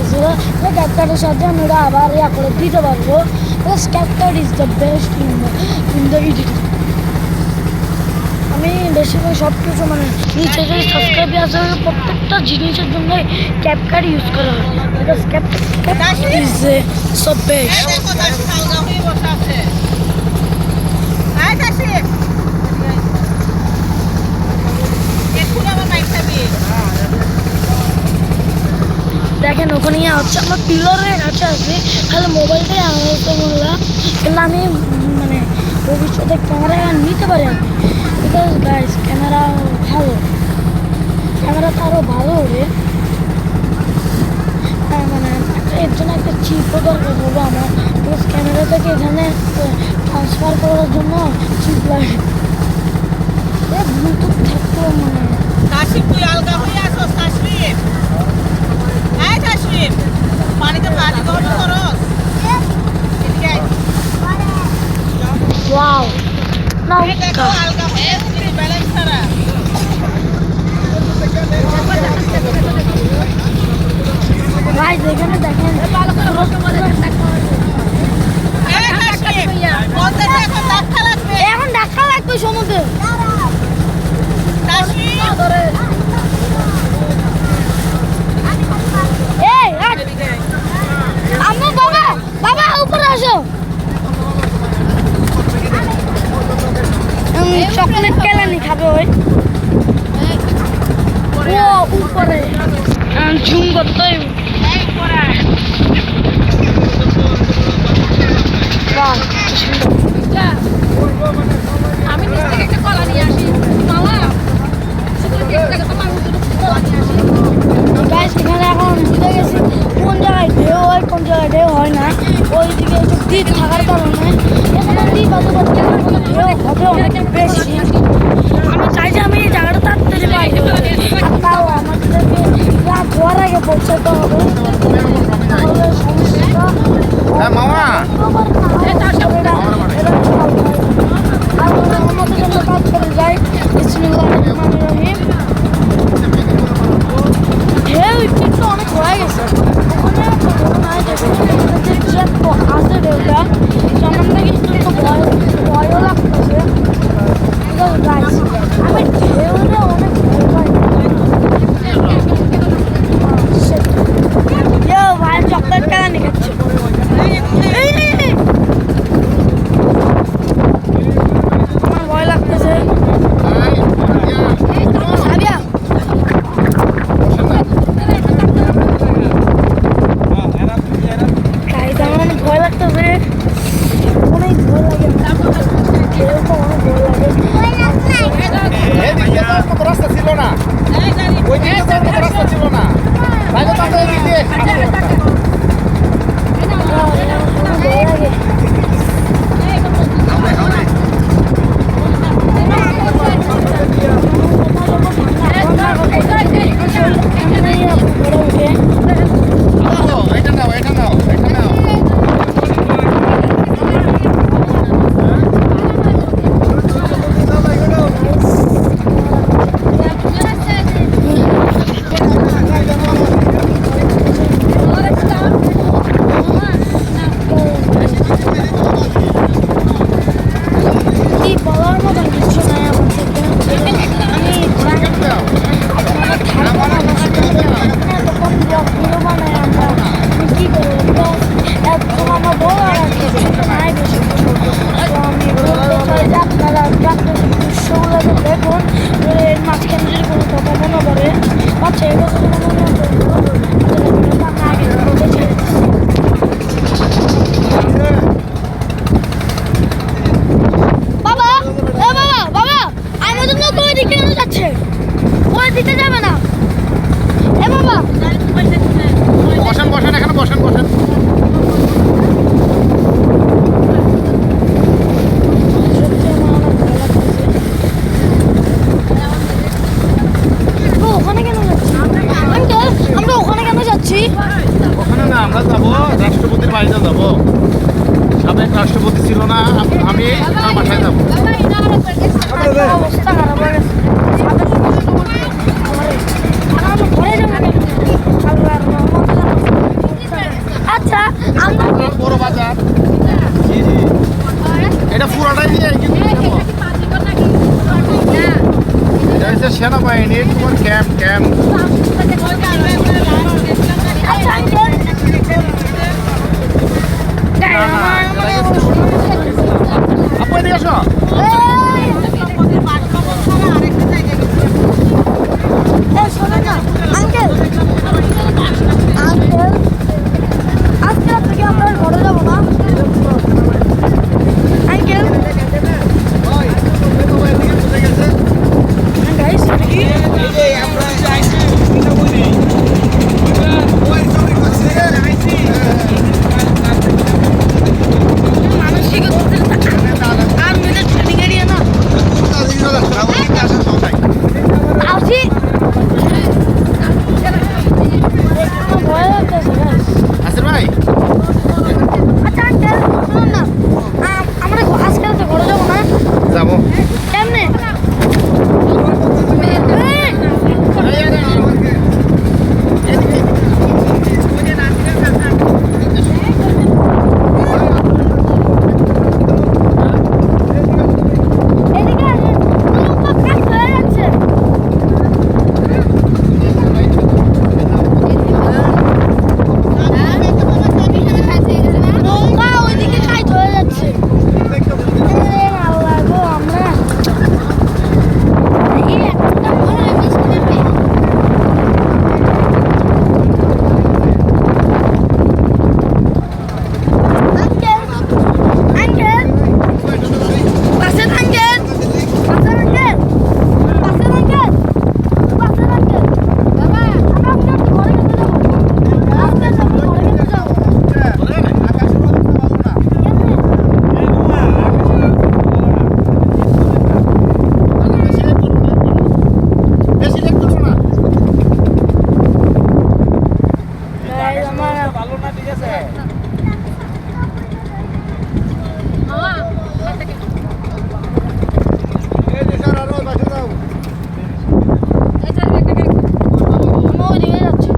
লাগতেছিল। ক্যাপকার্টের সাথে আমি ওটা আবার করে দিতে পারবো। CapCut is the best in the editing. আমি বেশিরভাগ সব কিছু মানে নিচে যে সাবস্ক্রাইব আছে প্রত্যেকটা জিনিসের জন্য ক্যাপকার্ট ইউজ করা হয়। Because CapCut is so best. দেখেন ওখানে হচ্ছে আমরা পিলারের কাছে আছি, তাহলে মোবাইলটাই আনতে বললাম, কিন্তু আমি মানে ভবিষ্যতে ক্যামেরা নিতে পারি আমি। বিকজ গাইস ক্যামেরা ভালো, ক্যামেরাটা আরও ভালো হবে। মানে এর জন্য একটা চিপও দরকার হবে আমার, বিকজ ক্যামেরা থেকে এখানে ট্রান্সফার করার জন্য চিপ লাগে। ব্লুটুথ থাকতেও মানে তুই আলগা হয়ে আসো পানিতে পানি গরম করস। ওয়াও না দেখো আলগা হয়ে ব্যালেন্স ছাড়া। গাইস এখানে দেখেন এখন ধাক্কা লাগবে সমুদ্রে। আম্মু বাবা বাবা উপরে আসো। চকলেট কেলানি খাবে ওই ও উপরে ঝুম করতে আমি নিচ থেকে একটা কলা নিয়ে আসি মামা। গাইস এখানে এখন বুঝে গেছি কোন জায়গায় ঢেউ হয় কোন জায়গায় ঢেউ হয় না। ওইদিকে একটু দ্বীপ থাকার কারণে এখানে দ্বীপ আছে, ঢেউ হবে অনেক বেশি। আমি চাই যে আমি এই জায়গাটা তাড়াতাড়ি পাই, আর তাও আমাদেরকে রাত হওয়ার আগে পৌঁছাতে হবে, তাহলে সমস্যাটা আমাদের জন্য কাজ করে যায়। বিসমিল্লাহির ঢেউ কিন্তু অনেক হয়ে গেছে ওখানে আছে ঢেউটা, সামনে থেকে একটু ভয়ও লাগতেছে। আমি ঢেউটা অনেক ভয় পাই। ভাই চকলেট কেলানি খাচ্ছে। আমার ভয় লাগতেছে। সাবিয়া অনেক ভয় লাগতেছে, অনেক ভয় লাগে, ঢেউটা অনেক ভয় লাগে। রাস্তা ছিল না, ওই রাস্তা ছিল না, ভয় লাগে। রাষ্ট্রপতি ছিল না, আমি তার বাসায় যাবো। অবস্থা খারাপ হয়ে গেছে। ঘরে যাবো ক্যাম্প ক্যাম্প আচ্ছা আঙ্কেল আপু এদিকে আসো শোনো না আঙ্কেল আঙ্কেল আজকে রাত থেকে আমরা আর ঘরে যাবো না আঙ্কেল গাইস কি মানসিক আর মিলে ট্রেনিং এরিয়া না আসি ভয় লাগতেছে গাইস আসির ভাই আচ্ছা আঙ্কেল শুনুন না আমরা আজকে রাতে ঘরে যাবো না যাবো কেমনে এদিকে আসেন নৌকা কাজ হয়ে যাচ্ছে নৌকা ওইদিকে কাজ হয়ে যাচ্ছে আল্লাহ গো আমরা এই একটা ভয় লাগছে আঙ্কেল আঙ্কেল পাশের আঙ্কেল পাশের আঙ্কেল পাশের আঙ্কেল পাশের আঙ্কেল বাবা আমরা আপনার ঘরে যেতে যাবো আজকে আমরা ঘরে যেতে যাবো বেশি লেট করবো না আমার ভালো না ঠিক আছে এই যে স্যার আরো বাসে যাও ওইদিকে যাচ্ছে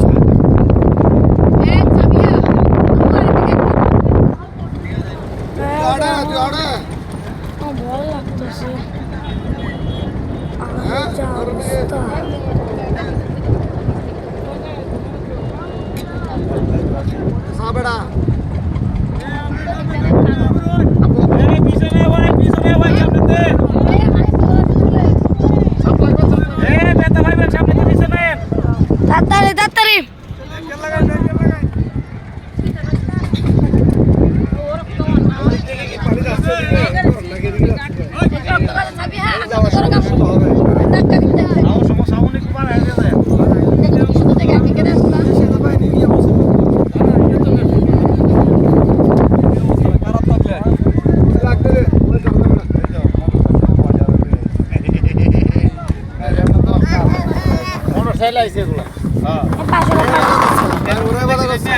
আড়া তুই আড়া আমার ভয় লাগতেছে আমার যা অবস্থা সাবেড়া তাড়াতাড়ি তাড়াতাড়ি লাইছে এগুলো হ্যাঁ পাশে ওরে বাবা করছে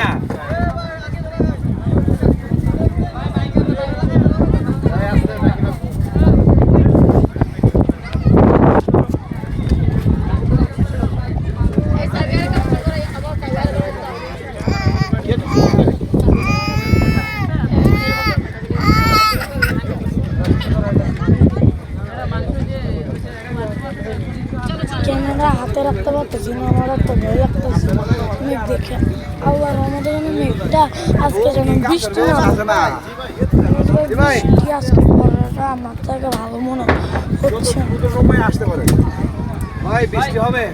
ক্যামেরা হাতে রাখতে পারতেছি না আমার তো ভয় লাগতেছে মেঘ দেখে আল্লাহ আমাদের যেন মেঘটা আজকে যেন বৃষ্টি না হয়। বৃষ্টি আজকে পড়াটা আমার থেকে ভালো মনে হচ্ছে আসতে পারে ভাই বৃষ্টি হবে